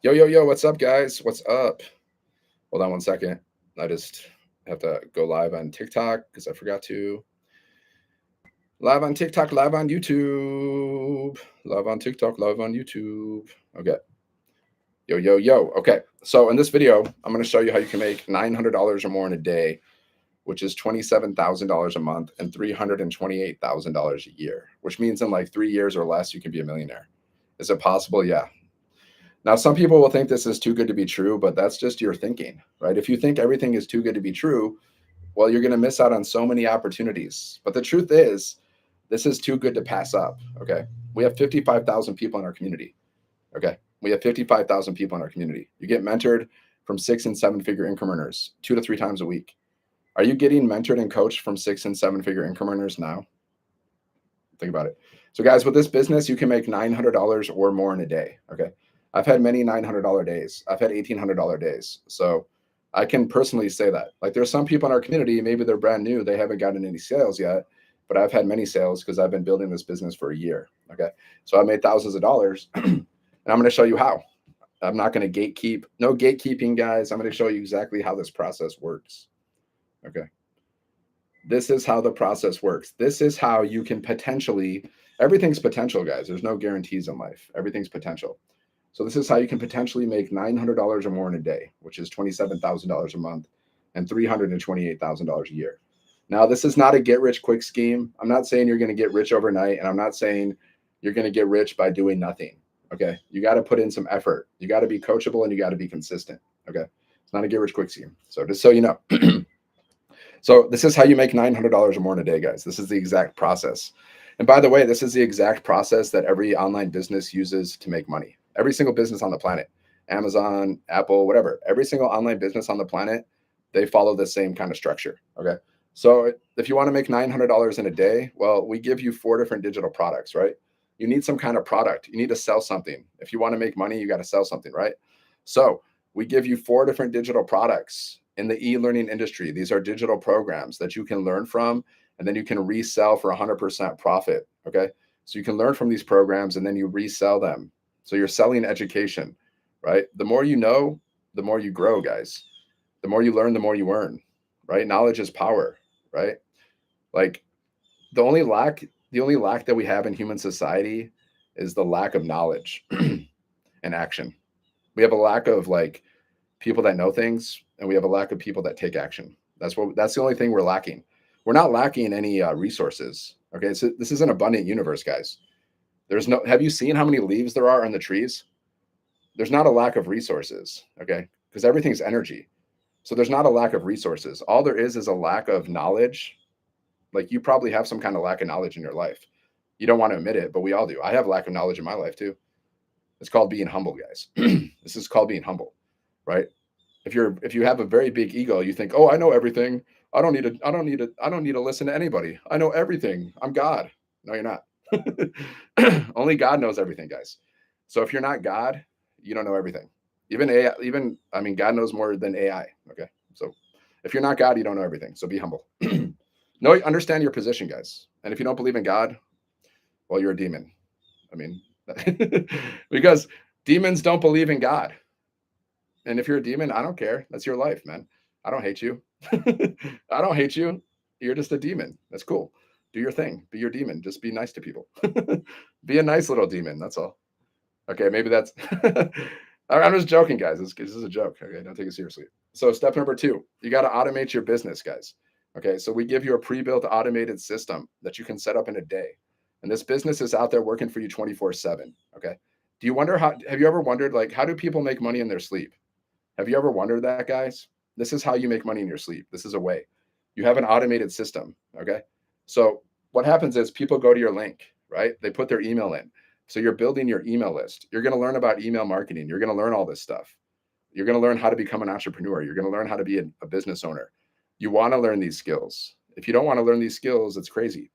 Yo, yo, yo, what's up, guys? What's up? Hold on one second. I just have to go live on TikTok because I forgot to. Live on TikTok, live on YouTube. Live on TikTok, live on YouTube. Okay. Yo, yo, yo. Okay. So in this video, I'm going to show you how you can make $900 or more in a day, which is $27,000 a month and $328,000 a year, which means in like 3 years or less, you can be a millionaire. Is it possible? Yeah. Now, some people will think this is too good to be true, but that's just your thinking, right? If you think everything is too good to be true, well, you're going to miss out on so many opportunities. But the truth is, this is too good to pass up. Okay. We have 55,000 people in our community. Okay. We have 55,000 people in our community. You get mentored from 6 and 7 figure income earners 2 to 3 times a week. Are you getting mentored and coached from 6 and 7 figure income earners now? Think about it. So, guys, with this business, you can make $900 or more in a day. Okay. I've had many $900 days. I've had $1,800 days. So I can personally say that. Like, there's some people in our community, maybe they're brand new, they haven't gotten any sales yet, but I've had many sales because I've been building this business for a year. Okay. So I made thousands of dollars and I'm going to show you how. I'm not going to gatekeep. No gatekeeping, guys. I'm going to show you exactly how this process works. Okay. This is how the process works. This is how you can potentially, everything's potential, guys. There's no guarantees in life. Everything's potential. So this is how you can potentially make $900 or more in a day, which is $27,000 a month and $328,000 a year. Now, this is not a get rich quick scheme. I'm not saying you're going to get rich overnight, and I'm not saying you're going to get rich by doing nothing. Okay. You got to put in some effort. You got to be coachable and you got to be consistent. Okay. It's not a get rich quick scheme. So just so you know. So this is how you make $900 or more in a day, guys. This is the exact process. And by the way, this is the exact process that every online business uses to make money. Every single business on the planet, Amazon, Apple, whatever, every single online business on the planet, they follow the same kind of structure. Okay. So if you want to make $900 in a day, well, we give you 4 different digital products, right? You need some kind of product. You need to sell something. If you want to make money, you got to sell something, right? So we give you 4 different digital products in the e-learning industry. These are digital programs that you can learn from, and then you can resell for 100% profit. Okay. So you can learn from these programs and then you resell them. So you're selling education, right? The more you know, the more you grow, guys. The more you learn, the more you earn, right? Knowledge is power, right? Like the only lack, the only lack that we have in human society is the lack of knowledge and action. We have a lack of like people that know things, and we have a lack of people that take action. That's the only thing we're lacking. We're not lacking any resources. Okay, so this is an abundant universe, guys. There's no. Have you seen how many leaves there are on the trees? There's not a lack of resources. Okay, because everything's energy. So there's not a lack of resources. All there is a lack of knowledge. Like you probably have some kind of lack of knowledge in your life. You don't want to admit it, but we all do. I have lack of knowledge in my life too. It's called being humble, guys. This is called being humble, right? If you have a very big ego, you think, oh, I know everything. I don't need to listen to anybody. I know everything. I'm God. No, you're not. Only God knows everything, guys. So if you're not God, you don't know everything. Even AI, I mean, God knows more than AI. Okay. So if you're not God, you don't know everything. So be humble. No, understand your position, guys. And if you don't believe in God, well, you're a demon. I mean, because demons don't believe in God. And if you're a demon, I don't care. That's your life, man. I don't hate you. I don't hate you. You're just a demon. That's cool. Do your thing. Be your demon. Just be nice to people. Be a nice little demon. That's all. Okay, maybe that's. I'm just joking, guys. This is a joke. Okay, don't take it seriously. So, step number 2, you got to automate your business, guys. Okay, so we give you a pre built automated system that you can set up in a day. And this business is out there working for you 24/7. Okay. Do you wonder have you ever wondered, like, how do people make money in their sleep? Have you ever wondered that, guys? This is how you make money in your sleep. This is a way. You have an automated system. Okay. So what happens is people go to your link, right? They put their email in. So you're building your email list. You're going to learn about email marketing. You're going to learn all this stuff. You're going to learn how to become an entrepreneur. You're going to learn how to be a business owner. You want to learn these skills. If you don't want to learn these skills, it's crazy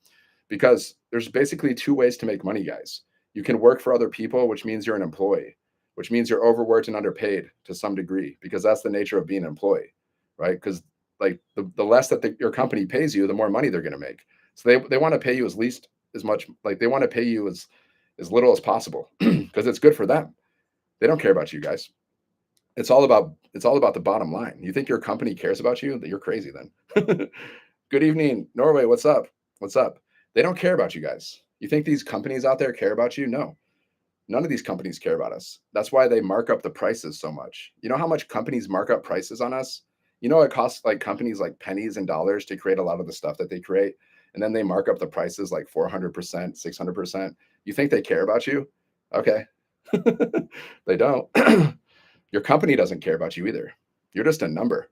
because there's basically 2 ways to make money, guys. You can work for other people, which means you're an employee, which means you're overworked and underpaid to some degree, because that's the nature of being an employee, right? Because like the less that your company pays you, the more money they're going to make. So they want to pay you as much, like they want to pay you as little as possible because it's good for them. They don't care about you guys. It's all about the bottom line. You think your company cares about you? You're crazy then. Good evening, Norway. What's up? What's up? They don't care about you guys. You think these companies out there care about you? No. None of these companies care about us. That's why they mark up the prices so much. You know how much companies mark up prices on us? You know it costs like companies like pennies and dollars to create a lot of the stuff that they create, and then they mark up the prices like 400%, 600%. You think they care about you? Okay. They don't. Your company doesn't care about you either. You're just a number.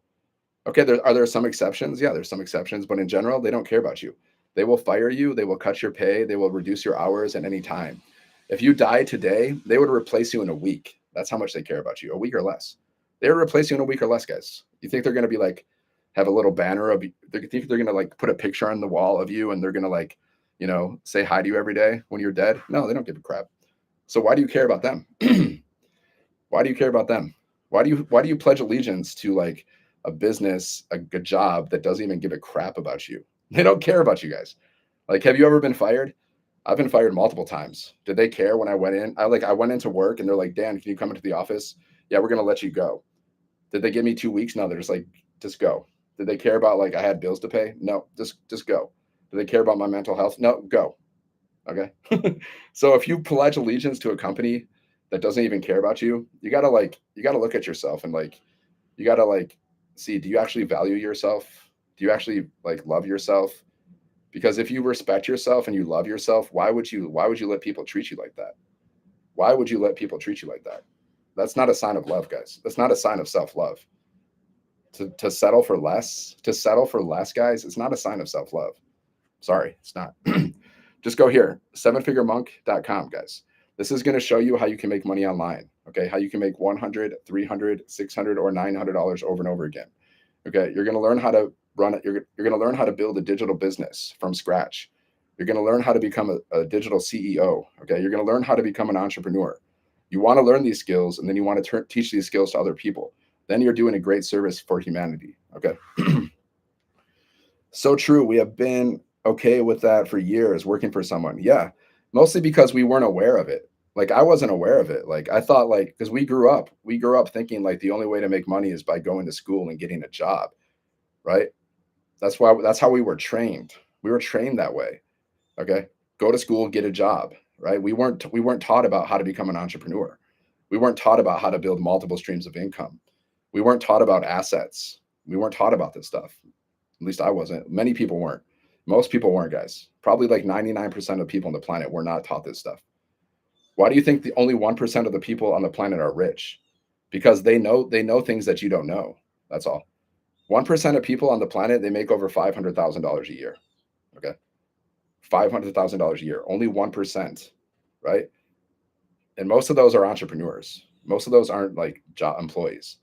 Okay, are there some exceptions? Yeah, there's some exceptions, but in general, they don't care about you. They will fire you, they will cut your pay, they will reduce your hours at any time. If you die today, they would replace you in a week. That's how much they care about you, a week or less. They would replace you in a week or less, guys. You think they're going to be like, have a little banner of, they think they're going to like put a picture on the wall of you and they're going to like, say hi to you every day when you're dead? No, they don't give a crap. So why do you care about them? Why do you care about them? Why do you pledge allegiance to like a business, a job that doesn't even give a crap about you? They don't care about you guys. Like, have you ever been fired? I've been fired multiple times. Did they care when I went in? I went into work and they're like, Dan, can you come into the office? Yeah, we're gonna let you go. Did they give me 2 weeks? No, they're just like, just go. Did they care about like I had bills to pay? No, just go. Do they care about my mental health? No, go. Okay. So if you pledge allegiance to a company that doesn't even care about you, you gotta look at yourself and like you gotta like see, do you actually value yourself? Do you actually like love yourself? Because if you respect yourself and you love yourself, why would you let people treat you like that? Why would you let people treat you like that? That's not a sign of love, guys. That's not a sign of self-love. To settle for less, guys, it's not a sign of self-love. Sorry, it's not. Just go here, sevenfiguremonk.com, guys. This is going to show you how you can make money online. Okay, how you can make 100, 300, 600, or $900 over and over again. Okay, you're going to learn how to run it. You're going to learn how to build a digital business from scratch. You're going to learn how to become a digital CEO. Okay, you're going to learn how to become an entrepreneur. You want to learn these skills, and then you want to teach these skills to other people. Then you're doing a great service for humanity. Okay. So true. We have been okay with that for years, working for someone. Yeah, mostly because we weren't aware of it. Like I wasn't aware of it. Like I thought, like because we grew up thinking like the only way to make money is by going to school and getting a job, right? That's how we were trained. We were trained that way. Okay, go to school, get a job, right? We weren't taught about how to become an entrepreneur. We weren't taught about how to build multiple streams of income. We weren't taught about assets. We weren't taught about this stuff. At least I wasn't. Many people weren't. Most people weren't, guys. Probably like 99% of people on the planet were not taught this stuff. Why do you think the only 1% of the people on the planet are rich? Because they know things that you don't know. That's all. 1% of people on the planet, they make over $500,000 a year. Okay. $500,000 a year. Only 1%, right? And most of those are entrepreneurs. Most of those aren't like job employees,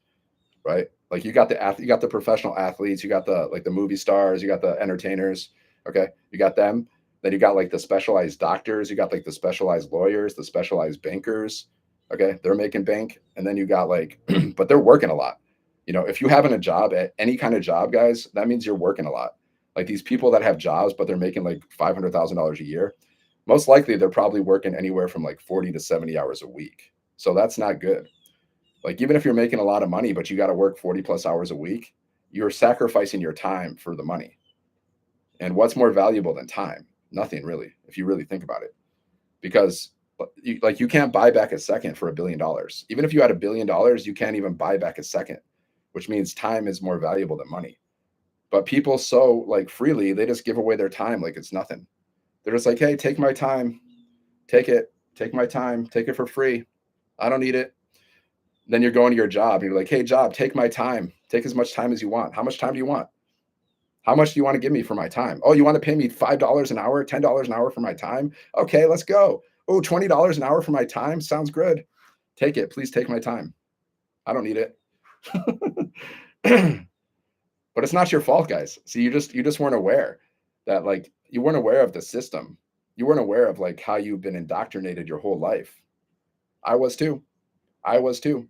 right? Like you got the professional athletes, you got the movie stars, you got the entertainers, okay? You got them. Then you got like the specialized doctors, you got like the specialized lawyers, the specialized bankers, okay? They're making bank, and then you got like, but they're working a lot. If you having a job at any kind of job, guys, that means you're working a lot. Like these people that have jobs, but they're making like $500,000 a year, most likely they're probably working anywhere from like 40 to 70 hours a week. So that's not good. Like even if you're making a lot of money, but you got to work 40 plus hours a week, you're sacrificing your time for the money. And what's more valuable than time? Nothing really, if you really think about it. Because you can't buy back a second for $1 billion. Even if you had $1 billion, you can't even buy back a second, which means time is more valuable than money. But people so like freely, they just give away their time like it's nothing. They're just like, hey, take my time, take my time, take it for free. I don't need it. Then you're going to your job and you're like, hey, job, take my time. Take as much time as you want. How much time do you want? How much do you want to give me for my time? Oh, you want to pay me $5 an hour, $10 an hour for my time? Okay, let's go. Oh, $20 an hour for my time? Sounds good. Take it. Please take my time. I don't need it. But it's not your fault, guys. See, you just weren't aware that like you weren't aware of the system. You weren't aware of like how you've been indoctrinated your whole life. I was too. I was too.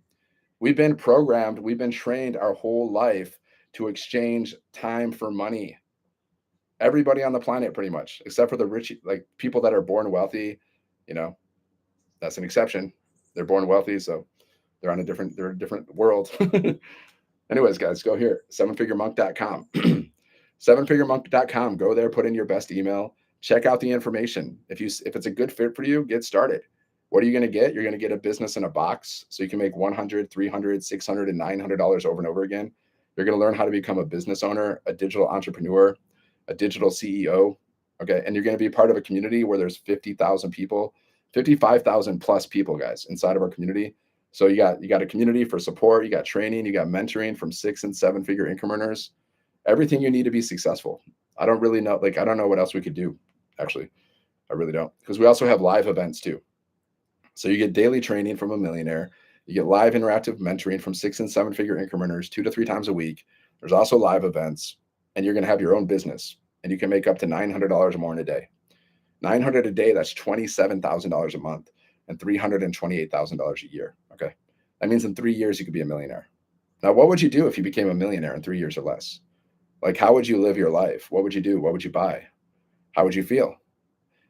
We've been programmed, we've been trained our whole life to exchange time for money. Everybody on the planet, pretty much, except for the rich, like people that are born wealthy, you know, that's an exception. They're born wealthy. So, They're a different world. Anyways, guys, go here, sevenfiguremonk.com. Sevenfiguremonk.com. Go there, put in your best email, check out the information. If it's a good fit for you, get started. What are you going to get? You're going to get a business in a box, so you can make $100, $300, $600, and $900 over and over again. You're going to learn how to become a business owner, a digital entrepreneur, a digital CEO. Okay, and you're going to be part of a community where there's 50,000 people, 55,000 plus people, guys, inside of our community. So you got a community for support, you got training, you got mentoring from 6 and 7 figure income earners, everything you need to be successful. I don't really know, I don't know what else we could do. Actually, I really don't, because we also have live events too. So you get daily training from a millionaire. You get live interactive mentoring from 6 and 7 figure income earners 2 to 3 times a week. There's also live events, and you're going to have your own business, and you can make up to $900 more in a day. 900 a day, that's $27,000 a month and $328,000 a year. Okay. That means in 3 years, you could be a millionaire. Now, what would you do if you became a millionaire in 3 years or less? Like, how would you live your life? What would you do? What would you buy? How would you feel?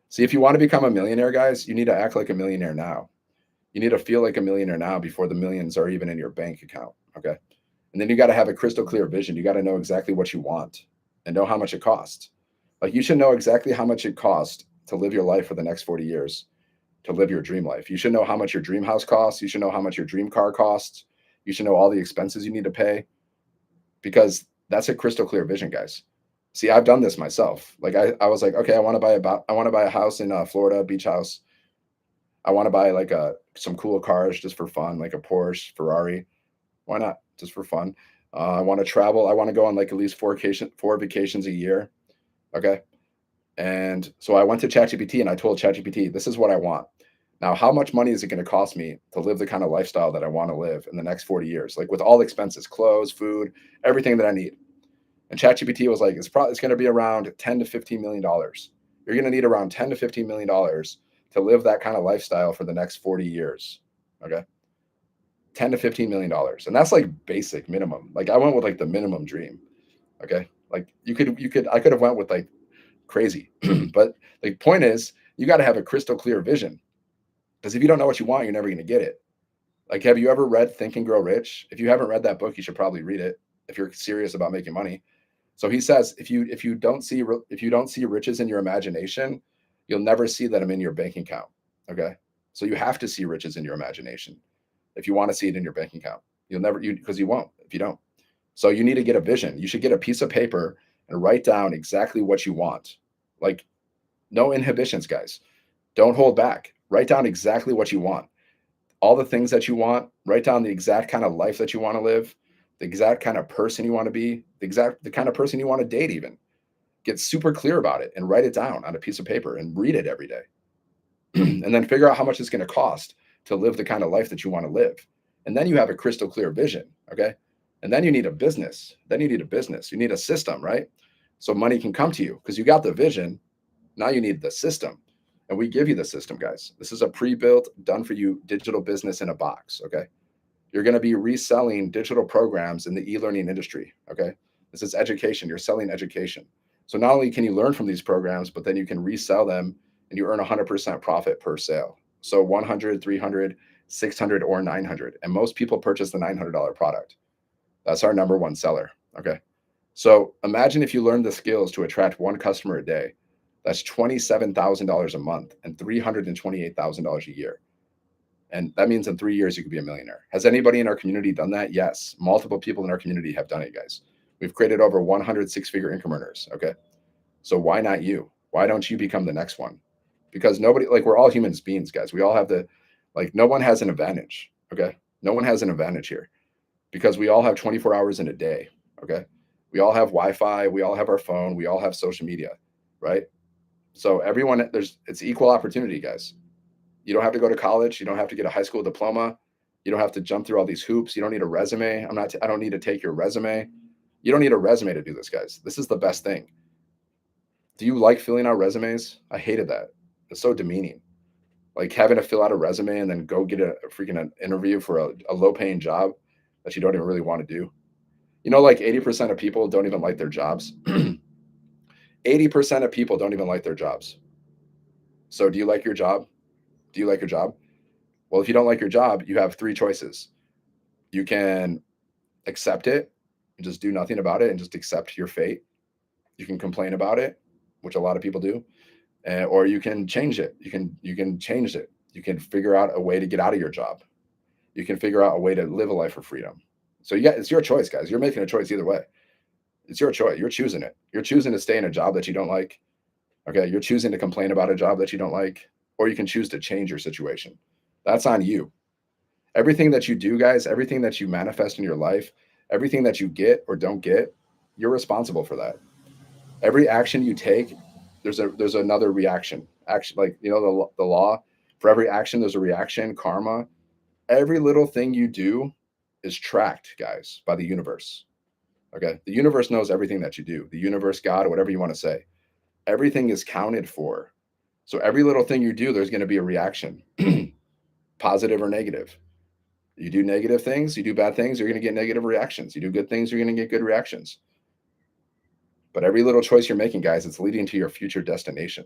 See, if you want to become a millionaire, guys, you need to act like a millionaire now. You need to feel like a millionaire now before the millions are even in your bank account. Okay. And then you got to have a crystal clear vision. You got to know exactly what you want and know how much it costs. Like, you should know exactly how much it costs to live your life for the next 40 years, to live your dream life. You should know how much your dream house costs. You should know how much your dream car costs. You should know all the expenses you need to pay, because that's a crystal clear vision, guys. See, I've done this myself. Like, I was like, okay, I want to buy a house in Florida, beach house. I want to buy like some cool cars just for fun, like a Porsche, Ferrari. Why not? Just for fun. I want to travel. I want to go on like at least four vacations a year. Okay. And so I went to ChatGPT and I told ChatGPT, this is what I want. Now, how much money is it going to cost me to live the kind of lifestyle that I want to live in the next 40 years? Like, with all expenses, clothes, food, everything that I need. And ChatGPT was like, it's going to be around $10 to $15 million. You're going to need around $10 to $15 million to live that kind of lifestyle for the next 40 years. Okay. $10 to $15 million. And that's like basic minimum. Like, I went with like the minimum dream. Okay. Like, I could have went with like crazy, but the point is, you got to have a crystal clear vision, because if you don't know what you want, you're never going to get it. Like, have you ever read Think and Grow Rich? If you haven't read that book, you should probably read it if you're serious about making money. So he says, if you don't see riches in your imagination, you'll never see them in your bank account. Okay. So you have to see riches in your imagination. If you want to see it in your bank account, because you won't if you don't. So you need to get a vision. You should get a piece of paper and write down exactly what you want. Like, no inhibitions, guys. Don't hold back. Write down exactly what you want. All the things that you want. Write down the exact kind of life that you want to live, the exact kind of person you want to be, the kind of person you want to date even. Get super clear about it and write it down on a piece of paper and read it every day. And then figure out how much it's going to cost to live the kind of life that you want to live. And then you have a crystal clear vision. Okay. And then you need a business. You need a system, right? So money can come to you because you got the vision. Now you need the system. And we give you the system, guys. This is a pre-built, done for you digital business in a box. Okay. You're going to be reselling digital programs in the e-learning industry. Okay. This is education. You're selling education. So not only can you learn from these programs, but then you can resell them and you earn 100% profit per sale. So 100, 300, 600, or 900. And most people purchase the $900 product. That's our number one seller. Okay. So imagine if you learned the skills to attract one customer a day. That's $27,000 a month and $328,000 a year. And that means in 3 years, you could be a millionaire. Has anybody in our community done that? Yes. Multiple people in our community have done it, guys. We've created over 100 six-figure income earners. Okay. So why not you? Why don't you become the next one? Because we're all human beings, guys. We all have no one has an advantage. Okay. No one has an advantage here because we all have 24 hours in a day. Okay. We all have Wi-Fi. We all have our phone. We all have social media, right? So it's equal opportunity, guys. You don't have to go to college. You don't have to get a high school diploma. You don't have to jump through all these hoops. You don't need a resume. I don't need to take your resume. You don't need a resume to do this, guys. This is the best thing. Do you like filling out resumes? I hated that. It's so demeaning. Like, having to fill out a resume and then go get a freaking interview for a low paying job that you don't even really want to do. Like 80% of people don't even like their jobs. 80% of people don't even like their jobs. So do you like your job? Do you like your job? Well, if you don't like your job, you have 3 choices. You can accept it and just do nothing about it and just accept your fate. You can complain about it, which a lot of people do, or you can change it. You can change it. You can figure out a way to get out of your job. You can figure out a way to live a life of freedom. So it's your choice, guys. You're making a choice either way. It's your choice. You're choosing it. You're choosing to stay in a job that you don't like. Okay. You're choosing to complain about a job that you don't like, or you can choose to change your situation. That's on you. Everything that you do, guys, everything that you manifest in your life, everything that you get or don't get, you're responsible for that. Every action you take, there's another reaction. Action, like the law, for every action there's a reaction, karma. Every little thing you do is tracked, guys, by the universe. Okay? The universe knows everything that you do. The universe, God, or whatever you want to say. Everything is counted for. So every little thing you do, there's going to be a reaction, positive or negative. You do negative things, you do bad things, you're going to get negative reactions. You do good things, you're going to get good reactions. But every little choice you're making, guys, it's leading to your future destination.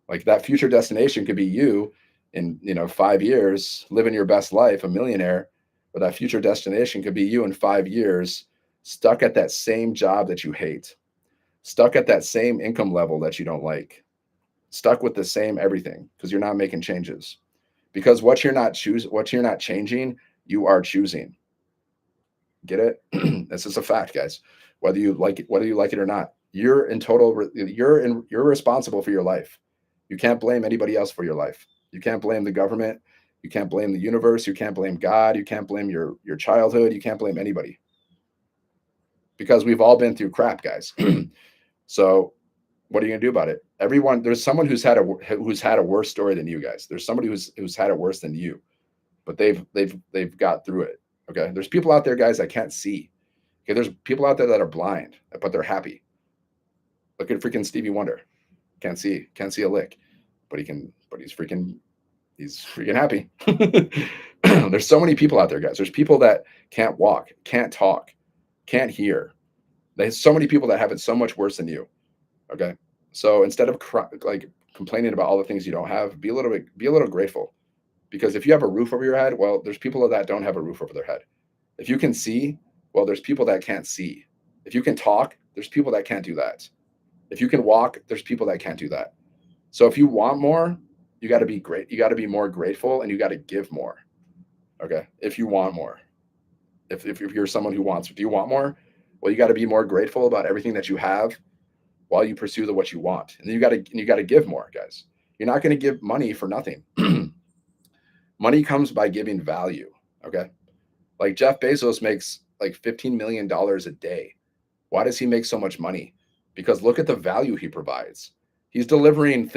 Like that future destination could be you in 5 years living your best life, a millionaire, or that future destination could be you in 5 years stuck at that same job that you hate, stuck at that same income level that you don't like, stuck with the same everything because you're not making changes. Because what you're not changing, you are choosing. Get it? This is a fact, guys. Whether you like it or not, you're responsible for your life. You can't blame anybody else for your life. You can't blame the government. You can't blame the universe. You can't blame God. You can't blame your childhood. You can't blame anybody because we've all been through crap, guys. So what are you gonna do about it? Everyone, there's someone who's had a worse story than you guys. There's somebody who's had it worse than you, but they've got through it. Okay, there's people out there, guys, that can't see. Okay, there's people out there that are blind, but they're happy. Look at freaking Stevie Wonder. Can't see a lick, but he's freaking happy. There's so many people out there, guys. There's people that can't walk, can't talk, can't hear. There's so many people that have it so much worse than you. Okay, so instead of like complaining about all the things you don't have, be a little grateful, because if you have a roof over your head, well, there's people that don't have a roof over their head. If you can see, well, there's people that can't see. If you can talk, there's people that can't do that. If you can walk, there's people that can't do that. So if you want more, you got to be great. You got to be more grateful, and you got to give more. Okay. If you want more, if you're someone who wants, do you want more? Well, you got to be more grateful about everything that you have while you pursue what you want. And then you got to give more, guys. You're not going to give money for nothing. Money comes by giving value. Okay. Like Jeff Bezos makes like $15 million a day. Why does he make so much money? Because look at the value he provides. He's delivering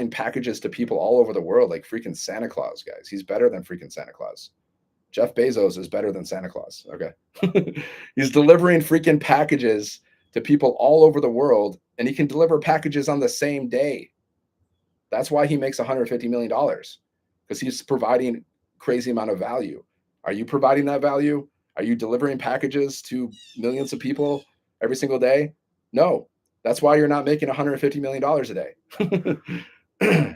packages to people all over the world like freaking Santa Claus, guys. He's better than freaking Santa Claus. Jeff Bezos is better than Santa Claus. Okay. He's delivering freaking packages to people all over the world, and he can deliver packages on the same day. That's why he makes $150 million, because he's providing crazy amount of value. Are you providing that value? Are you delivering packages to millions of people every single day? No. That's why you're not making $150 million a day.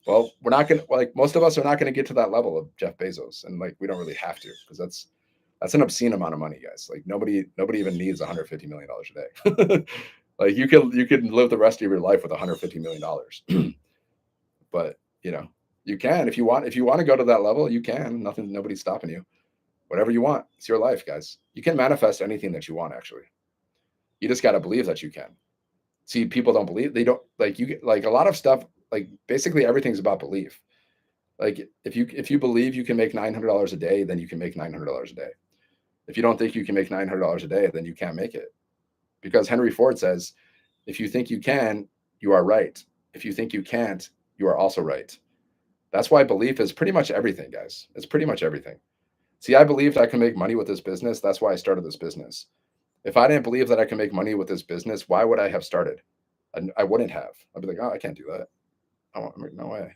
Well, we're not going to, like, most of us are not going to get to that level of Jeff Bezos. And like, we don't really have to, because that's an obscene amount of money, guys. Like nobody even needs $150 million a day. Like you can live the rest of your life with $150 million. But you can, if you want to go to that level, you can. Nobody's stopping you. Whatever you want, it's your life, guys. You can manifest anything that you want, actually. You just got to believe that you can. See, people don't believe. They don't, like, you like a lot of stuff, like basically everything's about belief. Like if you believe you can make $900 a day, then you can make $900 a day. If you don't think you can make $900 a day, then you can't make it. Because Henry Ford says, if you think you can, you are right. If you think you can't, you are also right. That's why belief is pretty much everything, guys. It's pretty much everything. See, I believed I can make money with this business. That's why I started this business. If I didn't believe that I can make money with this business, why would I have started? I wouldn't have. I'd be like, oh, I can't do that. Oh, no way.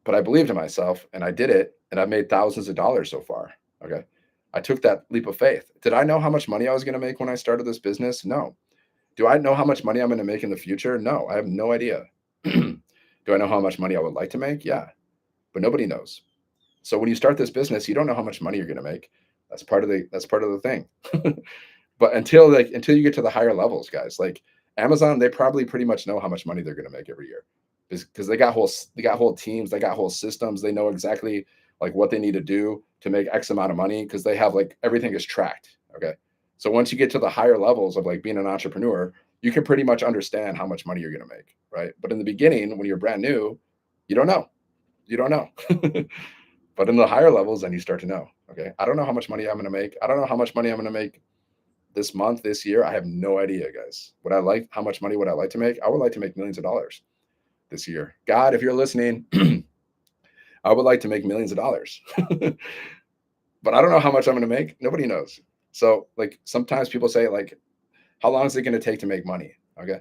But I believed in myself, and I did it, and I've made thousands of dollars so far. Okay. I took that leap of faith. Did I know how much money I was going to make when I started this business? No. Do I know how much money I'm going to make in the future? No, I have no idea. Do I know how much money I would like to make? Yeah, but nobody knows. So when you start this business, you don't know how much money you're going to make. That's part of the thing. But until you get to the higher levels, guys, like Amazon, they probably pretty much know how much money they're going to make every year because they got whole teams, they got whole systems, they know exactly like what they need to do to make X amount of money because they have like everything is tracked. Okay, so once you get to the higher levels of like being an entrepreneur, you can pretty much understand how much money you're going to make, right? But in the beginning, when you're brand new, you don't know. You don't know. But in the higher levels, then you start to know. Okay, I don't know how much money I'm going to make. I don't know how much money I'm going to make this month, this year. I have no idea, guys. How much money would I like to make? I would like to make millions of dollars this year. God, if you're listening, I would like to make millions of dollars. But I don't know how much I'm going to make. Nobody knows. So, like, sometimes people say, like, how long is it going to take to make money? Okay.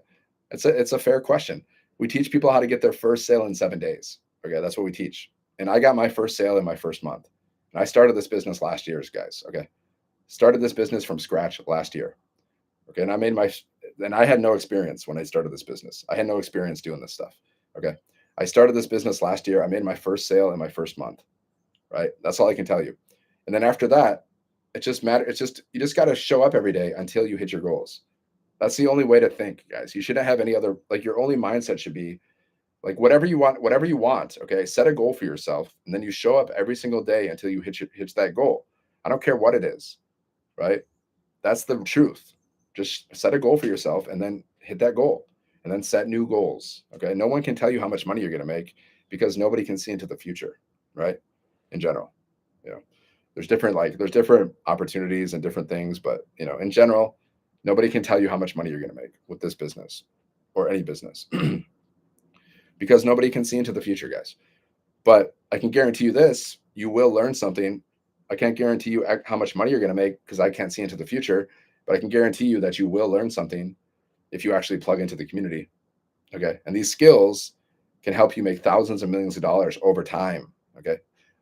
It's a fair question. We teach people how to get their first sale in 7 days. Okay. That's what we teach. And I got my first sale in my first month. And I started this business last year, guys. Okay. Started this business from scratch last year. Okay. And I had no experience when I started this business. I had no experience doing this stuff. Okay. I started this business last year. I made my first sale in my first month. Right. That's all I can tell you. And then after that, it just matters. You just got to show up every day until you hit your goals. That's the only way to think, guys. You shouldn't have any other, like, your only mindset should be like whatever you want, whatever you want. Okay. Set a goal for yourself. And then you show up every single day until you hit that goal. I don't care what it is. Right. That's the truth. Just set a goal for yourself and then hit that goal and then set new goals. Okay. No one can tell you how much money you're going to make because nobody can see into the future. Right. In general, you know, there's different opportunities and different things, but in general, nobody can tell you how much money you're going to make with this business or any business because nobody can see into the future, guys. But I can guarantee you this, you will learn something. I can't guarantee you how much money you're going to make because I can't see into the future, but I can guarantee you that you will learn something if you actually plug into the community. Okay. And these skills can help you make thousands of millions of dollars over time. Okay.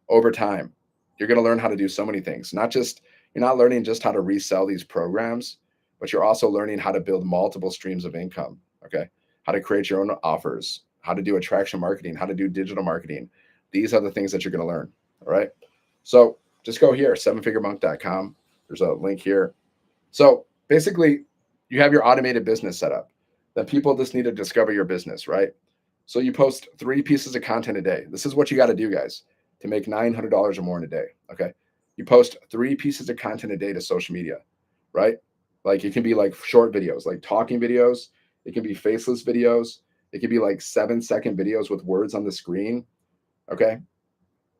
Over time, you're going to learn how to do so many things. You're not learning just how to resell these programs, but you're also learning how to build multiple streams of income. Okay. How to create your own offers, how to do attraction marketing, how to do digital marketing. These are the things that you're going to learn. All right. So just go here, sevenfiguremonk.com. There's a link here. So basically, you have your automated business set up. Then people just need to discover your business, right? So you post 3 pieces of content a day. This is what you got to do, guys, to make $900 or more in a day. Okay. You post 3 pieces of content a day to social media, right? Like it can be like short videos, like talking videos. It can be faceless videos. It can be like 7-second videos with words on the screen. Okay.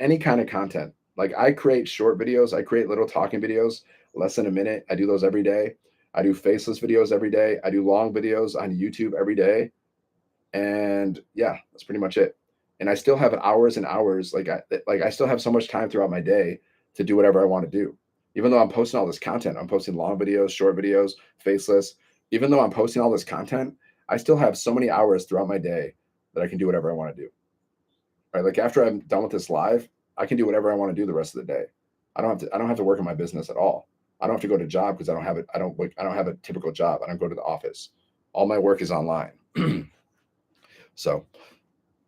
Any kind of content. Like I create short videos. I create little talking videos, less than a minute. I do those every day. I do faceless videos every day. I do long videos on YouTube every day. And yeah, that's pretty much it. And I still have hours and hours. I still have so much time throughout my day to do whatever I want to do. Even though I'm posting all this content, I'm posting long videos, short videos, faceless. Even though I'm posting all this content, I still have so many hours throughout my day that I can do whatever I want to do. Right? Like after I'm done with this live, I can do whatever I want to do the rest of the day. I don't have to work in my business at all. I don't have to go to job because I don't have it. I don't have a typical job. I don't go to the office. All my work is online. So,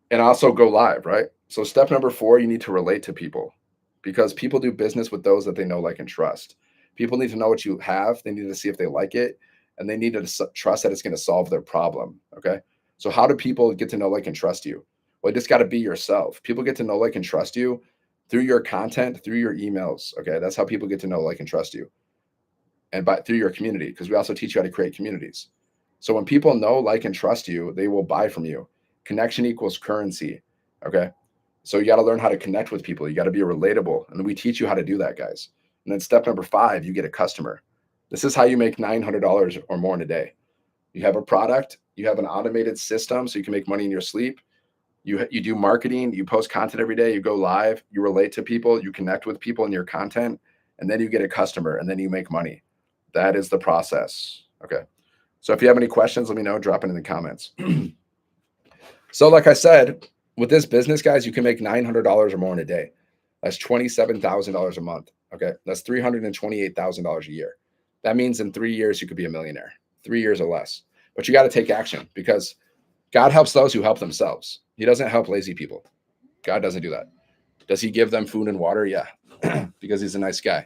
and also go live, right? So step number 4, you need to relate to people because people do business with those that they know, like, and trust. People need to know what you have. They need to see if they like it, and they need to trust that it's going to solve their problem. Okay. So how do people get to know, like, and trust you? Well, you just got to be yourself. People get to know, like, and trust you through your content, through your emails. Okay. That's how people get to know, like, and trust you. And through your community, because we also teach you how to create communities. So when people know, like, and trust you, they will buy from you. Connection equals currency. Okay. So you got to learn how to connect with people. You got to be relatable. And we teach you how to do that, guys. And then step number 5, you get a customer. This is how you make $900 or more in a day. You have a product, you have an automated system so you can make money in your sleep. You do marketing, you post content every day, you go live, you relate to people, you connect with people in your content, and then you get a customer and then you make money. That is the process. Okay. So if you have any questions, let me know, drop it in the comments. So like I said, with this business, guys, you can make $900 or more in a day. That's $27,000 a month. Okay. That's $328,000 a year. That means in 3 years, you could be a millionaire, 3 years or less. But you got to take action because God helps those who help themselves. He doesn't help lazy people. God doesn't do that. Does he give them food and water? Yeah, because he's a nice guy.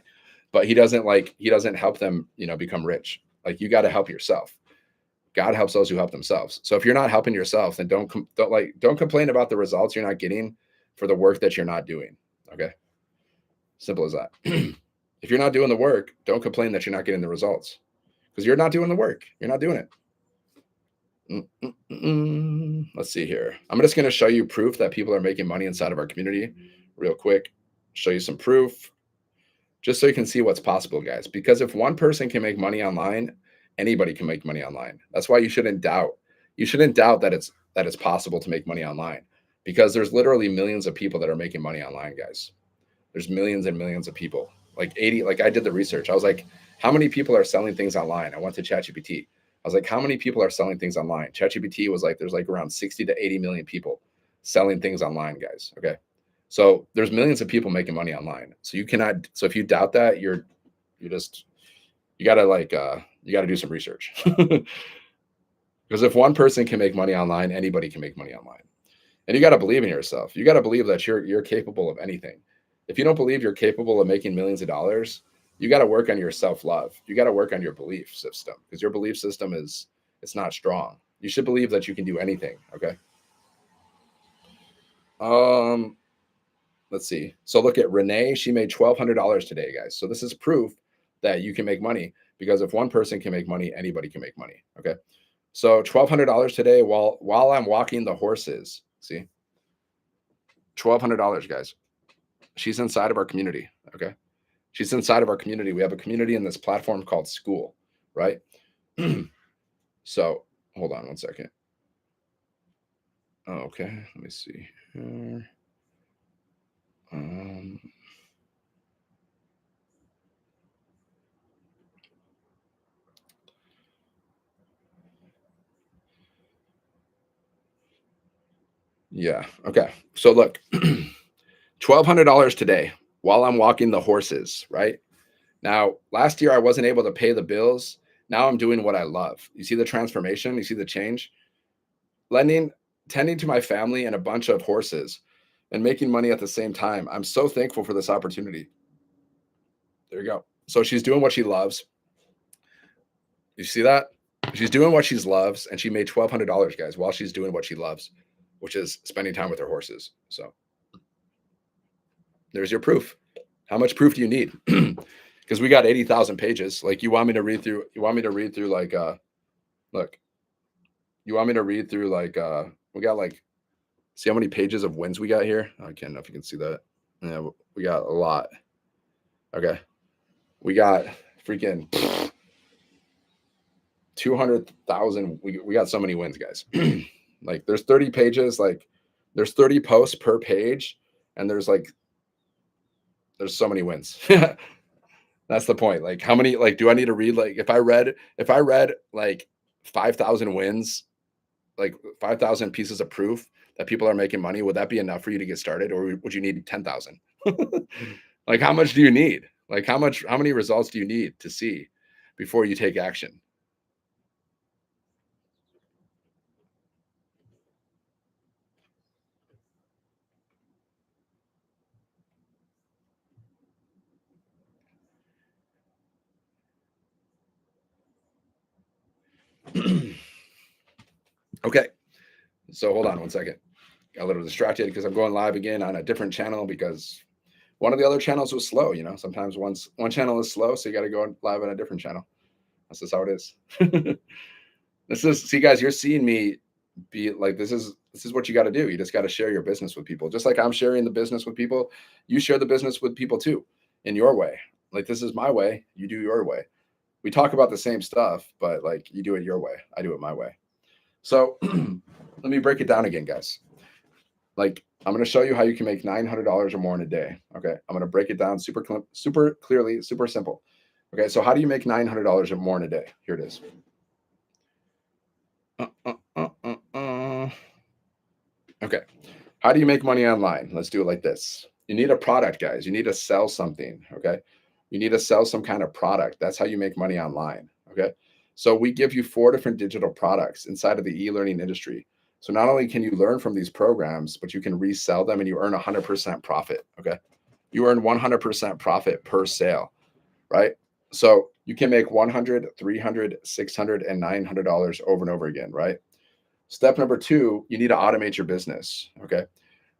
but he doesn't help them, become rich. Like, you got to help yourself. God helps those who help themselves. So if you're not helping yourself, then don't complain about the results you're not getting for the work that you're not doing. Okay. Simple as that. If you're not doing the work, don't complain that you're not getting the results, because you're not doing the work. You're not doing it. Let's see here. I'm just going to show you proof that people are making money inside of our community real quick. Show you some proof just so you can see what's possible, guys. Because if one person can make money online, anybody can make money online. That's why you shouldn't doubt. You shouldn't doubt that it's possible to make money online, because there's literally millions of people that are making money online, guys. There's millions and millions of people. Like I did the research. I was like, how many people are selling things online? I went to ChatGPT. I was like, how many people are selling things online? ChatGPT was like, there's like around 60 to 80 million people selling things online, guys. Okay. So there's millions of people making money online. So so if you doubt that, you gotta do some research. Because if one person can make money online, anybody can make money online. And you got to believe in yourself. You got to believe that you're capable of anything. If you don't believe you're capable of making millions of dollars, you got to work on your self-love. You got to work on your belief system, because your belief system it's not strong. You should believe that you can do anything. Okay. Let's see. So look at Renee. She made $1,200 today, guys. So this is proof that you can make money, because if one person can make money, anybody can make money. Okay. So $1,200 today while I'm walking the horses. See, $1,200, guys. She's inside of our community. Okay. She's inside of our community. We have a community in this platform called School, right? So hold on one second. Okay. Let me see here. Yeah. Okay. So look, $1,200 today while I'm walking the horses, right? Now, last year I wasn't able to pay the bills. Now I'm doing what I love. You see the transformation? You see the change? Tending to my family and a bunch of horses and making money at the same time. I'm so thankful for this opportunity. There you go. So she's doing what she loves. You see that? She's doing what she loves, and she made $1,200, guys, while she's doing what she loves, which is spending time with her horses. So there's your proof. How much proof do you need? Because we got 80,000 pages. Like, you want me to read through like look. You want me to read through like we got like, see how many pages of wins we got here? I can't know if you can see that. Yeah, we got a lot. Okay. We got freaking 200,000. We got so many wins, guys. Like, there's 30 pages, like there's 30 posts per page, and there's so many wins. That's the point. Like, how many, like, do I need to read? Like, if I read like 5,000 wins, like 5,000 pieces of proof that people are making money, would that be enough for you to get started, or would you need 10,000? Like, how much do you need? Like, how many results do you need to see before you take action? Okay. So hold on one second. Got a little distracted because I'm going live again on a different channel, because one of the other channels was slow. Sometimes one channel is slow, so you got to go live on a different channel. That's just how it is. See, guys, you're seeing me be like, this is what you got to do. You just got to share your business with people. Just like I'm sharing the business with people, you share the business with people too, in your way. Like, this is my way, you do your way. We talk about the same stuff, but like, you do it your way, I do it my way. So let me break it down again, guys. Like, I'm going to show you how you can make $900 or more in a day. Okay. I'm going to break it down super clearly, super simple. Okay. So how do you make $900 or more in a day? Here it is. Okay. How do you make money online? Let's do it like this. You need a product, guys. You need to sell something. Okay. You need to sell some kind of product. That's how you make money online. Okay. So we give you 4 different digital products inside of the e-learning industry. So not only can you learn from these programs, but you can resell them and you earn 100% profit. Okay. You earn 100% profit per sale, right? So you can make 100, 300, 600, and $900 over and over again, right? Step number two, you need to automate your business. Okay.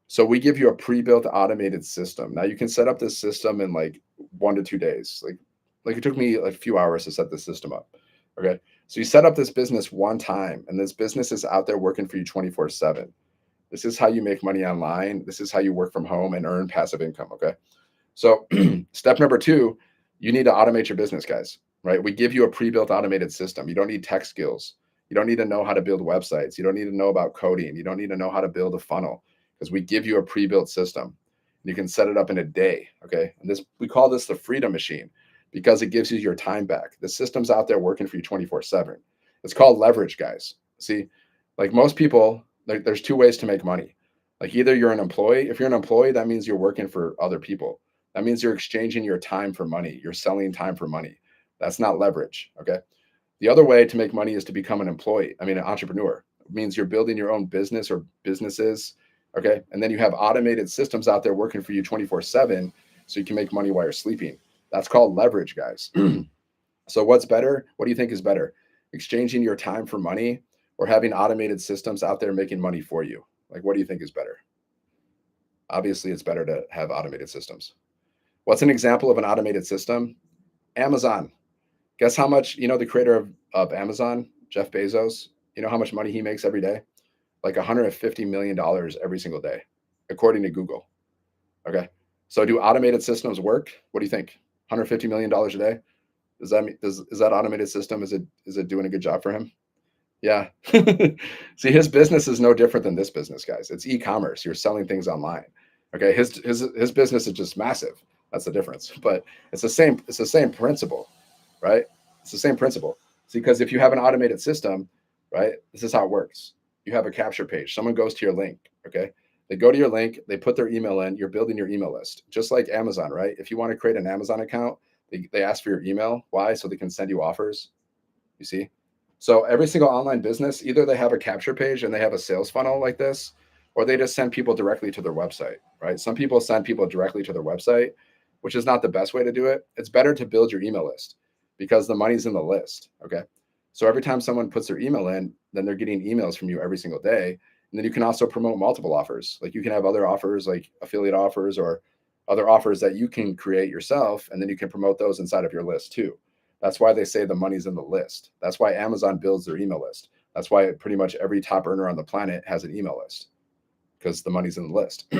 So we give you a pre-built automated system. Now you can set up this system in like 1 to 2 days. Like it took me like a few hours to set this system up. Okay. So you set up this business one time, and this business is out there working for you 24/7. This is how you make money online. This is how you work from home and earn passive income. Okay. So step number two, you need to automate your business, guys, right? We give you a pre-built automated system. You don't need tech skills. You don't need to know how to build websites. You don't need to know about coding. You don't need to know how to build a funnel because we give you a pre-built system. You can set it up in a day. Okay. And this, we call this the freedom machine because it gives you your time back. The system's out there working for you 24/7. It's called leverage, guys. See, like most people, there's two ways to make money. Like either you're an employee. If you're an employee, that means you're working for other people. That means you're exchanging your time for money. You're selling time for money. That's not leverage. Okay. The other way to make money is to become an employee. I mean, an entrepreneur. It means you're building your own business or businesses. Okay. And then you have automated systems out there working for you 24/7 so you can make money while you're sleeping. That's called leverage, guys. So what's better? What do you think is better? Exchanging your time for money or having automated systems out there making money for you? Like, what do you think is better? Obviously, it's better to have automated systems. What's an example of an automated system? Amazon. Guess how much, the creator of Amazon, Jeff Bezos, you know how much money he makes every day? Like $150 million every single day, according to Google. Okay. So do automated systems work? What do you think? $150 million a day? Does that mean, is that automated system? Is it doing a good job for him? Yeah. See, his business is no different than this business, guys. It's e-commerce. You're selling things online. Okay. His business is just massive. That's the difference. But it's the same principle, right? It's the same principle. See, because if you have an automated system, right, this is how it works. You have a capture page. Someone goes to your link. Okay. They go to your link, they put their email in, you're building your email list. Just like Amazon, right? If you want to create an Amazon account, they ask for your email. Why? So they can send you offers. You see? So every single online business, either they have a capture page and they have a sales funnel like this, or they just send people directly to their website, right? Some people send people directly to their website, which is not the best way to do it. It's better to build your email list because the money's in the list. Okay. So every time someone puts their email in, then they're getting emails from you every single day. And then you can also promote multiple offers. Like you can have other offers like affiliate offers or other offers that you can create yourself. And then you can promote those inside of your list too. That's why they say the money's in the list. That's why Amazon builds their email list. That's why pretty much every top earner on the planet has an email list because the money's in the list.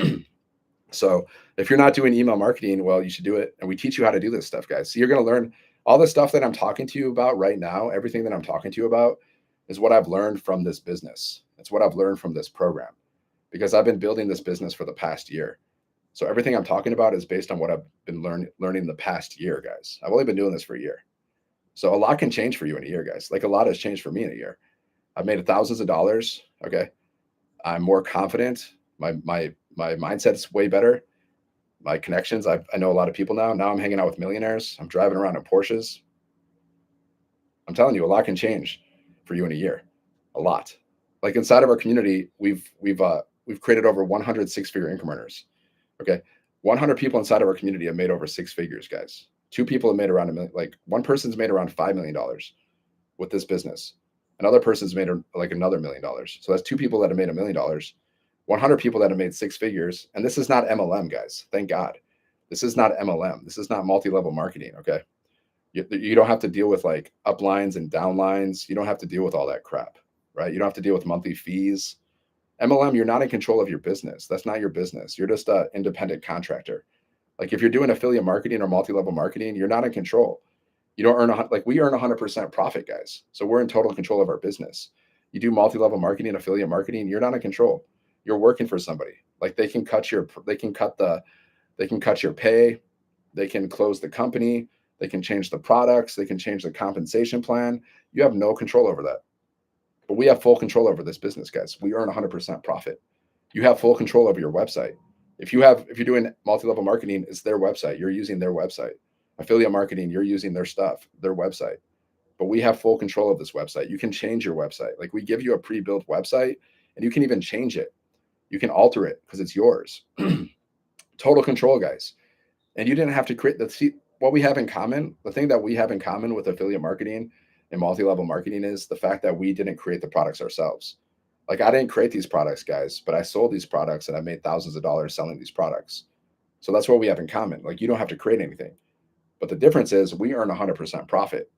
So if you're not doing email marketing, well, you should do it. And we teach you how to do this stuff, guys. So you're going to learn all the stuff that I'm talking to you about right now. Everything that I'm talking to you about is what I've learned from this business. It's what I've learned from this program because I've been building this business for the past year. So everything I'm talking about is based on what I've been learning the past year, guys. I've only been doing this for a year. So a lot can change for you in a year, guys. Like a lot has changed for me in a year. I've made thousands of dollars. Okay. I'm more confident. My mindset's way better. My connections, I know a lot of people now. Now I'm hanging out with millionaires. I'm driving around in Porsches. I'm telling you, a lot can change for you in a year. A lot. Like inside of our community, we've created over 100 six-figure income earners. Okay. 100 people inside of our community have made over six figures, guys. Two people have made around $1 million. Like one person's made around $5 million with this business. Another person's made like another $1 million. So that's two people that have made $1 million. 100 people that have made six figures. And this is not MLM, guys. Thank God. This is not MLM. This is not multi-level marketing. Okay. You don't have to deal with like uplines and downlines. You don't have to deal with all that crap, right? You don't have to deal with monthly fees. MLM, you're not in control of your business. That's not your business. You're just an independent contractor. Like if you're doing affiliate marketing or multi-level marketing, you're not in control. You don't earn like we earn 100% profit, guys. So we're in total control of our business. You do multi-level marketing, affiliate marketing, you're not in control. You're working for somebody. Like they can cut your pay, they can close the company, they can change the products, they can change the compensation plan. You have no control over that. But we have full control over this business, guys. We earn 100% profit. You have full control over your website. If you're doing multi-level marketing, it's their website. You're using their website. Affiliate marketing, you're using their stuff, their website. But we have full control of this website. You can change your website. Like we give you a pre-built website and you can even change it. You can alter it because it's yours. Total control, guys. And you didn't have to create what we have in common, the thing that we have in common with affiliate marketing and multi-level marketing is the fact that we didn't create the products ourselves. Like I didn't create these products, guys, but I sold these products and I made thousands of dollars selling these products. So that's what we have in common. Like you don't have to create anything. But the difference is we earn 100% profit.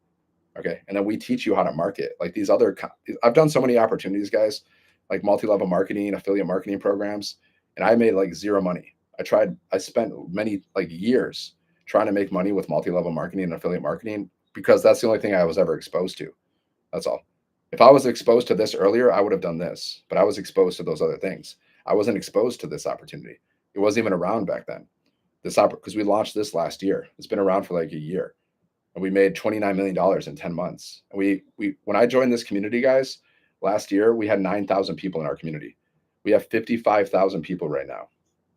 Okay. And then we teach you how to market. Like these other, I've done so many opportunities, guys, like multi-level marketing, affiliate marketing programs, and I made like zero money. I spent many like years trying to make money with multi-level marketing and affiliate marketing because that's the only thing I was ever exposed to. That's all. If I was exposed to this earlier, I would have done this, but I was exposed to those other things. I wasn't exposed to this opportunity. It wasn't even around back then. Because we launched this last year. It's been around for like a year, and we made $29 million in 10 months. And we when I joined this community, guys, last year we had 9,000 people in our community. We have 55,000 people right now.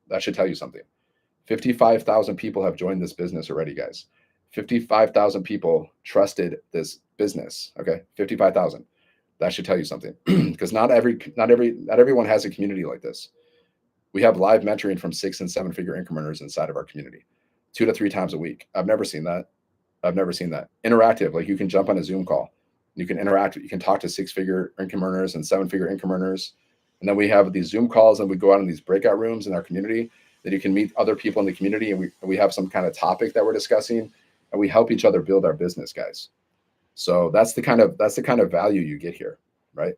That should tell you something. 55,000 people have joined this business already, guys. 55,000 people trusted this business. Okay, 55,000. That should tell you something, because not everyone has a community like this. We have live mentoring from 6 and 7 figure incrementers inside of our community, 2 to 3 times a week. I've never seen that. I've never seen that. Interactive, like you can jump on a Zoom call, you can interact, you can talk to 6 figure incrementers and 7 figure incrementers, and then we have these Zoom calls, and we go out in these breakout rooms in our community that you can meet other people in the community, and we have some kind of topic that we're discussing, and we help each other build our business, guys. So that's the kind of value you get here, right?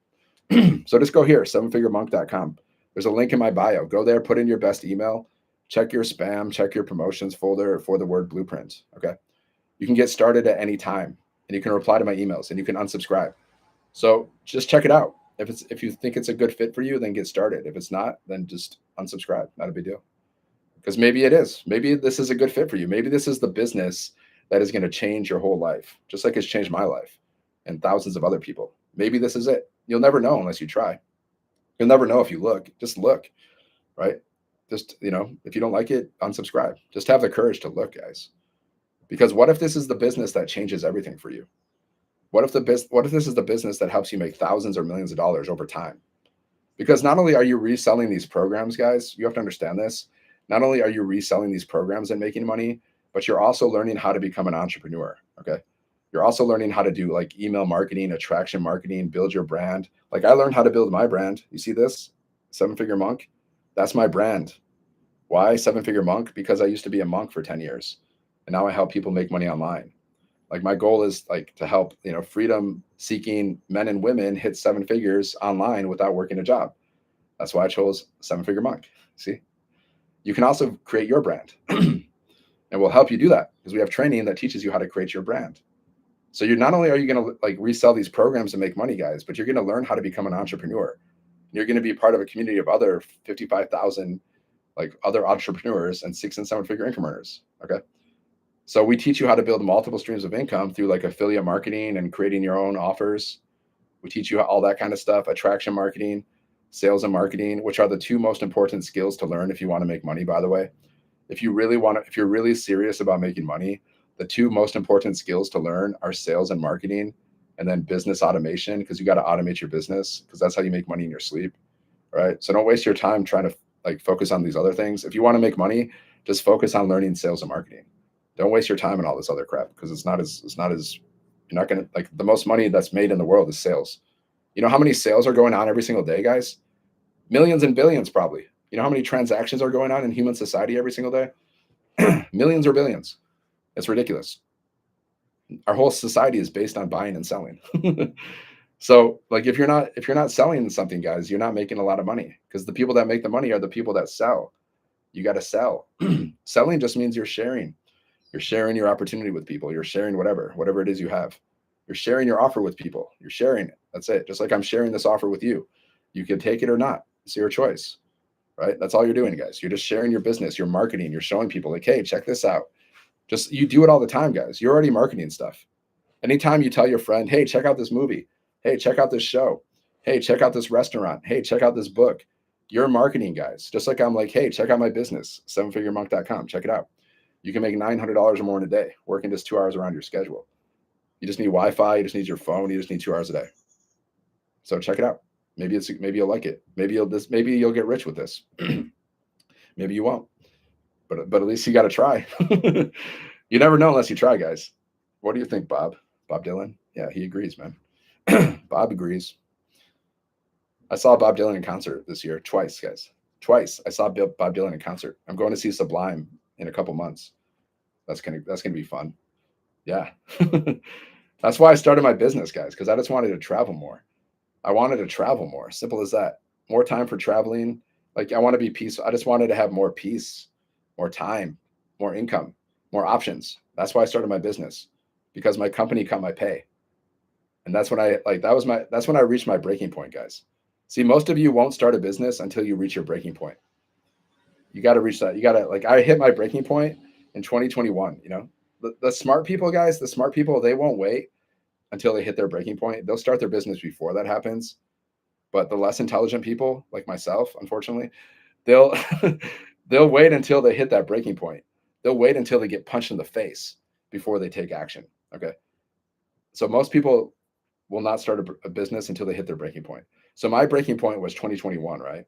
So just go here, 7figuremonk.com. There's a link in my bio. Go there, put in your best email, check your spam, check your promotions folder for the word blueprint. Okay. You can get started at any time, and you can reply to my emails, and you can unsubscribe. So just check it out. If you think it's a good fit for you, then get started. If it's not, then just unsubscribe. Not a big deal. Because maybe it is. Maybe this is a good fit for you. Maybe this is the business that is going to change your whole life, just like it's changed my life and thousands of other people. Maybe this is it. You'll never know unless you try. You'll never know if you look. Just look, right? Just, if you don't like it, unsubscribe. Just have the courage to look, guys. Because what if this is the business that changes everything for you? What if this is the business that helps you make thousands or millions of dollars over time? Because not only are you reselling these programs, guys, you have to understand this. Not only are you reselling these programs and making money, but you're also learning how to become an entrepreneur. Okay. You're also learning how to do like email marketing, attraction marketing, build your brand. Like I learned how to build my brand. You see this 7 figure monk? That's my brand. Why 7 figure monk? Because I used to be a monk for 10 years and now I help people make money online. Like my goal is like to help, freedom seeking men and women hit 7 figures online without working a job. That's why I chose 7 figure monk. See, you can also create your brand and we'll help you do that because we have training that teaches you how to create your brand. So you're not only are you going to like resell these programs and make money, guys, but you're going to learn how to become an entrepreneur. You're going to be part of a community of other 55,000 like other entrepreneurs and 6 and 7 figure incrementers. Okay. So we teach you how to build multiple streams of income through like affiliate marketing and creating your own offers. We teach you all that kind of stuff, attraction marketing, sales and marketing, which are the two most important skills to learn if you want to make money, by the way. If you're really serious about making money, the two most important skills to learn are sales and marketing and then business automation, because you got to automate your business because that's how you make money in your sleep. Right. So don't waste your time trying to like focus on these other things. If you want to make money, just focus on learning sales and marketing. Don't waste your time on all this other crap because it's not as you're not going to like the most money that's made in the world is sales. You know how many sales are going on every single day, guys? Millions and billions, probably. You know how many transactions are going on in human society every single day? Millions or billions. It's ridiculous. Our whole society is based on buying and selling. So like if you're not selling something, guys, you're not making a lot of money because the people that make the money are the people that sell. You got to sell. Selling just means you're sharing. You're sharing your opportunity with people. You're sharing whatever it is you have. You're sharing your offer with people. You're sharing it. That's it. Just like I'm sharing this offer with you. You can take it or not. It's your choice, right? That's all you're doing, guys. You're just sharing your business. You're marketing. You're showing people like, hey, check this out. Just you do it all the time, guys. You're already marketing stuff. Anytime you tell your friend, hey, check out this movie. Hey, check out this show. Hey, check out this restaurant. Hey, check out this book. You're marketing, guys. Just like I'm like, hey, check out my business, 7figuremonk.com. Check it out. You can make $900 or more in a day, working just 2 hours around your schedule. You just need Wi-Fi. You just need your phone. You just need 2 hours a day. So check it out. Maybe you'll like it. Maybe you'll get rich with this. Maybe you won't. But at least you got to try. You never know unless you try, guys. What do you think, Bob? Bob Dylan? Yeah, he agrees, man. Bob agrees. I saw Bob Dylan in concert this year twice, guys. Twice. I saw Bob Dylan in concert. I'm going to see Sublime in a couple months. That's gonna be fun. Yeah. That's why I started my business, guys, because I just wanted to travel more. I wanted to travel more. Simple as that. More time for traveling. Like I want to be peaceful. I just wanted to have more peace, more time, more income, more options. That's why I started my business because my company cut my pay. And that's when I like that's when I reached my breaking point, guys. See, most of you won't start a business until you reach your breaking point. You got to reach that. You got to like I hit my breaking point in 2021, you know. The smart people, guys, the smart people, they won't wait until they hit their breaking point. They'll start their business before that happens. But the less intelligent people, like myself, unfortunately, they'll they'll wait until they hit that breaking point. They'll wait until they get punched in the face before they take action. Okay. So most people will not start a business until they hit their breaking point. So my breaking point was 2021, right?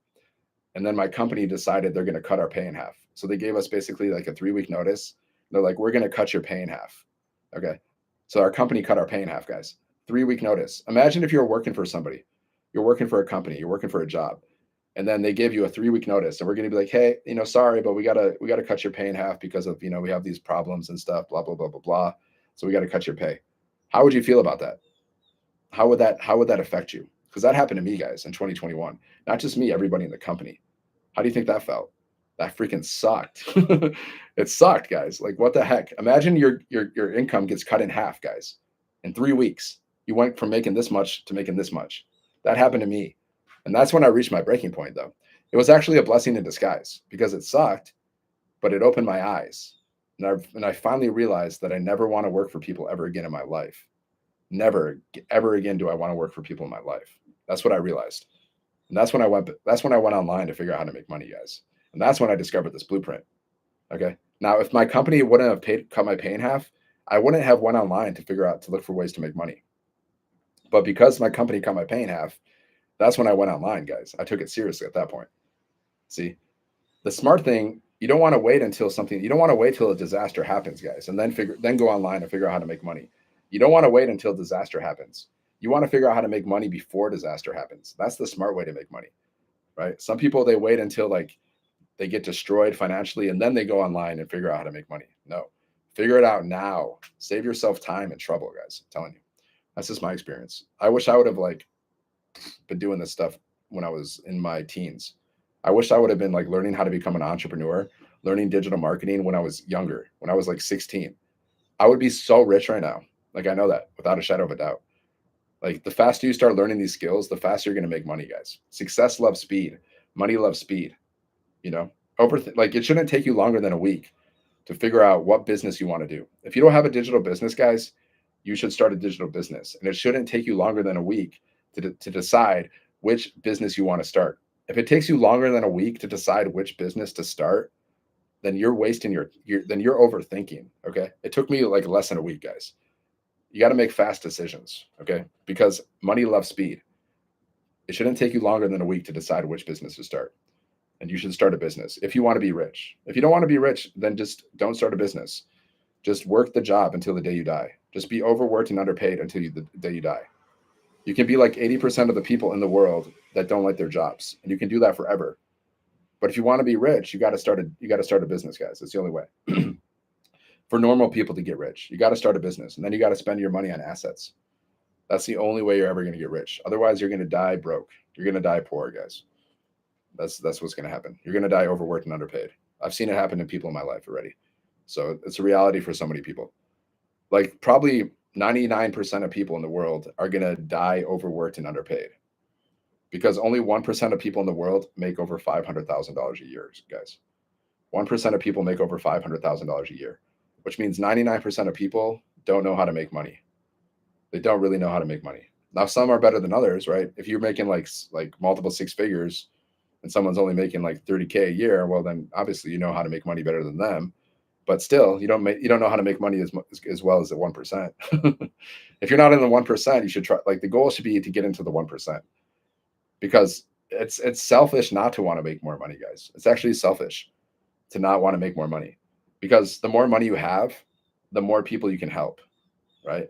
And then my company decided they're going to cut our pay in half. So they gave us basically like a 3-week notice. They're like, we're going to cut your pay in half. Okay. So our company cut our pay in half, guys. 3-week notice. Imagine if you're working for somebody, you're working for a company, you're working for a job, and then they give you a 3-week notice, and we're going to be like, hey, sorry, but we gotta cut your pay in half because of we have these problems and stuff, blah blah blah blah blah. So we got to cut your pay. How would you feel about that? How would that affect you? Because that happened to me, guys, in 2021. Not just me, everybody in the company. How do you think that felt? That freaking sucked. It sucked, guys. Like what the heck? Imagine your income gets cut in half, guys. In 3 weeks, you went from making this much to making this much. That happened to me, and that's when I reached my breaking point. Though it was actually a blessing in disguise because it sucked, but it opened my eyes, and I finally realized that I never want to work for people ever again in my life. Never ever again do I want to work for people in my life. That's what I realized. And that's when I went online to figure out how to make money, guys. And that's when I discovered this blueprint. Okay. Now, if my company wouldn't have cut my pay in half, I wouldn't have went online to look for ways to make money. But because my company cut my pay in half, that's when I went online, guys. I took it seriously at that point. See, the smart thing, you don't want to wait till a disaster happens, guys, and then go online and figure out how to make money. You don't want to wait until disaster happens. You want to figure out how to make money before disaster happens. That's the smart way to make money, right? Some people they wait until like they get destroyed financially and then they go online and figure out how to make money. No. Figure it out now. Save yourself time and trouble, guys. I'm telling you. That's just my experience. I wish I would have like been doing this stuff when I was in my teens. I wish I would have been like learning how to become an entrepreneur, learning digital marketing when I was younger, when I was like 16. I would be so rich right now. Like I know that without a shadow of a doubt. Like the faster you start learning these skills, the faster you're going to make money, guys. Success loves speed. Money loves speed. You know, like it shouldn't take you longer than a week to figure out what business you want to do. If you don't have a digital business, guys, you should start a digital business. And it shouldn't take you longer than a week to decide which business you want to start. If it takes you longer than a week to decide which business to start, then you're wasting then you're overthinking. Okay. It took me like less than a week, guys. You got to make fast decisions. Okay. Because money loves speed. It shouldn't take you longer than a week to decide which business to start. And you should start a business if you want to be rich. If you don't want to be rich, then just don't start a business. Just work the job until the day you die. Just be overworked and underpaid until the day you die. You can be like 80% of the people in the world that don't like their jobs, and you can do that forever. But if you want to be rich, you got to start a business, guys. It's the only way. For normal people to get rich, you got to start a business, and then you got to spend your money on assets. That's the only way you're ever going to get rich. Otherwise, you're going to die broke. You're going to die poor, guys. That's what's going to happen. You're going to die overworked and underpaid. I've seen it happen to people in my life already. So it's a reality for so many people. Like probably 99% of people in the world are going to die overworked and underpaid because only 1% of people in the world make over $500,000 a year, guys. 1% of people make over $500,000 a year, which means 99% of people don't know how to make money. They don't really know how to make money. Now, some are better than others, right? If you're making like multiple six figures and someone's only making like 30K a year, well, then obviously you know how to make money better than them. But still, you don't know how to make money as well as the 1%. If you're not in the 1%, you should try. Like the goal should be to get into the 1% because it's selfish not to want to make more money, guys. It's actually selfish to not want to make more money because the more money you have, the more people you can help, right?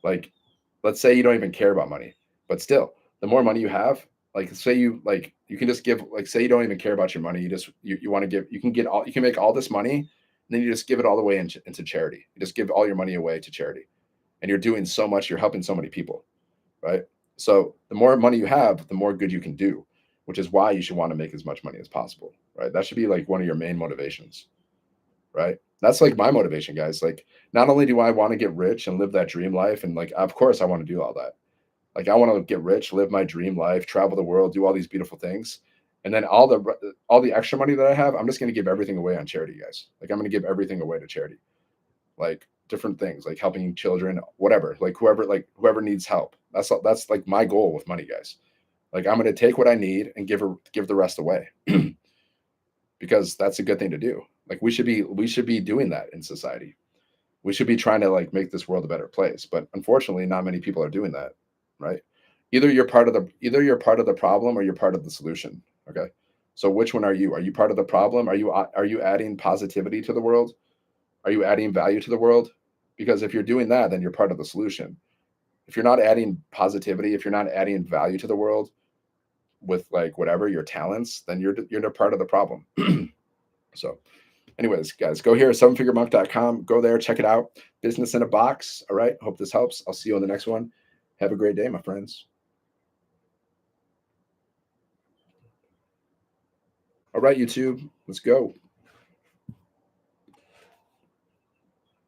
Like, let's say you don't even care about money, but still, the more money you have, like say you can just give, like say you don't even care about your money, you want to give, you can make all this money, and then you just give it all the way into charity. You just give all your money away to charity, and you're doing so much, you're helping so many people, right? So the more money you have, the more good you can do, which is why you should want to make as much money as possible, right? That should be like one of your main motivations, right? That's like my motivation, guys. Like, not only do I want to get rich and live that dream life, and like, of course, I want to do all that. Like, I want to get rich, live my dream life, travel the world, do all these beautiful things, and then all the extra money that I have, I'm just going to give everything away on charity, guys. Like, I'm going to give everything away to charity, like different things, like helping children, whatever, like whoever needs help. That's like my goal with money, guys. Like, I'm going to take what I need and give the rest away. Because that's a good thing to do. Like, we should be doing that in society. We should be trying to like make this world a better place. But unfortunately, not many people are doing that, right? Either you're part of the problem or you're part of the solution. Okay. So which one are you? Are you part of the problem? Are you adding positivity to the world? Are you adding value to the world? Because if you're doing that, then you're part of the solution. If you're not adding positivity, if you're not adding value to the world with like whatever your talents, then you're a part of the problem. So anyways, guys, go here, sevenfiguremonk.com. Go there, check it out. Business in a box. All right. Hope this helps. I'll see you on the next one. Have a great day, my friends. All right, YouTube, let's go.